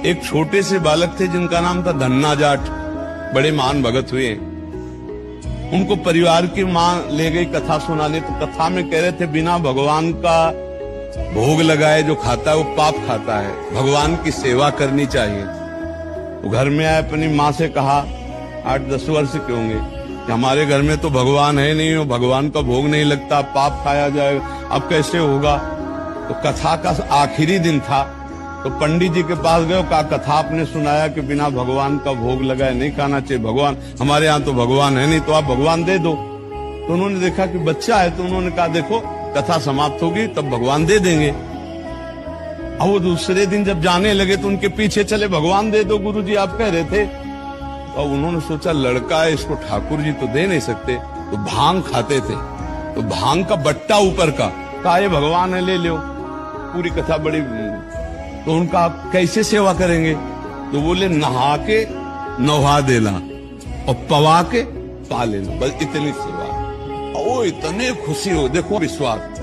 एक छोटे से बालक थे जिनका नाम था धन्ना जाट, बड़े महान भगत हुए। उनको परिवार की मां ले गई कथा सुनाने, तो कथा में कह रहे थे बिना भगवान का भोग लगाए जो खाता है वो पाप खाता है, भगवान की सेवा करनी चाहिए। तो घर में आए, अपनी माँ से कहा, 8-10 वर्ष के होंगे, कि हमारे घर में तो भगवान है नहीं, भगवान का भोग नहीं लगता, पाप खाया जाएगा, अब कैसे होगा। तो कथा का आखिरी दिन था, तो पंडित जी के पास गए, कहा कथा आपने सुनाया कि बिना भगवान का भोग लगाए नहीं खाना चाहिए, भगवान हमारे यहाँ तो भगवान है नहीं, तो आप भगवान दे दो। तो उन्होंने देखा कि बच्चा है, तो उन्होंने कहा देखो कथा समाप्त होगी तब भगवान दे देंगे। अब वो दूसरे दिन जब जाने लगे तो उनके पीछे चले, भगवान दे दो गुरुजी आप कह रहे थे। तो उन्होंने सोचा लड़का है, इसको ठाकुर जी तो दे नहीं सकते, तो भांग खाते थे, तो भांग का बट्टा ऊपर का, कहा ये भगवान है ले लो। पूरी कथा बड़ी, तो उनका कैसे सेवा करेंगे, तो बोले नहा के नहा देना और पवा के पा लेना, बस इतनी सेवा। ओ इतने खुशी हो, देखो विश्वास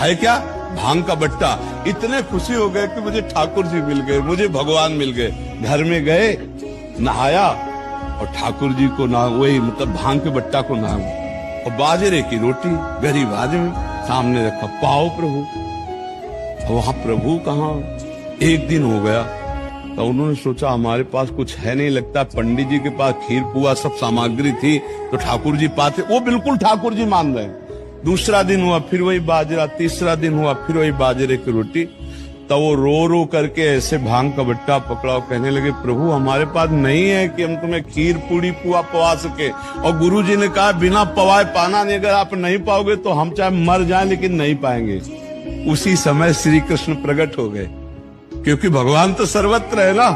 है क्या, भांग का बट्टा, इतने खुशी हो गए कि मुझे ठाकुर जी मिल गए, मुझे भगवान मिल गए। घर में गए, नहाया और ठाकुर जी को ना, वही मतलब भांग के बट्टा को ना, और बाजरे की रोटी गरीब आदमी सामने रखा, पाओ प्रभु। वहां प्रभु कहाँ, एक दिन हो गया, तो उन्होंने सोचा हमारे पास कुछ है नहीं, लगता पंडित जी के पास खीर पुआ सब सामग्री थी तो ठाकुर जी पाते, वो बिल्कुल ठाकुर जी मान रहे हैं। दूसरा दिन हुआ फिर वही बाजरा, तीसरा दिन हुआ फिर वही बाजरे की रोटी। तो वो रो रो करके ऐसे भांग का बट्टा पकड़ा और कहने लगे प्रभु हमारे पास नहीं है कि हम तुम्हें खीर पूड़ी पुआ पवा सके, और गुरु जी ने कहा बिना पवाए पाना नहीं, अगर आप नहीं पाओगे तो हम चाहे मर जाएं लेकिन नहीं पाएंगे। उसी समय श्री कृष्ण प्रकट हो गए, क्योंकि भगवान तो सर्वत्र है ना।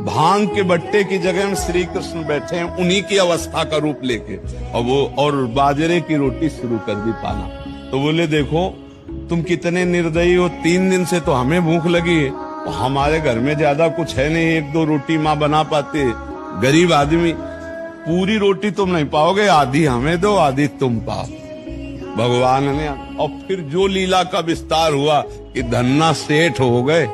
भांग के बट्टे की जगह में श्री कृष्ण बैठे हैं, उन्हीं की अवस्था का रूप लेके, और बाजरे की रोटी शुरू कर दी पाना। तो बोले देखो तुम कितने निर्दयी हो, 3 दिन से तो हमें भूख लगी है, हमारे घर में ज्यादा कुछ है नहीं, 1-2 रोटी माँ बना पाते, गरीब आदमी, पूरी रोटी तुम नहीं पाओगे, आधी हमें दो आधी तुम पाओ। भगवान ने, और फिर जो लीला का विस्तार हुआ कि धन्ना सेठ हो गए।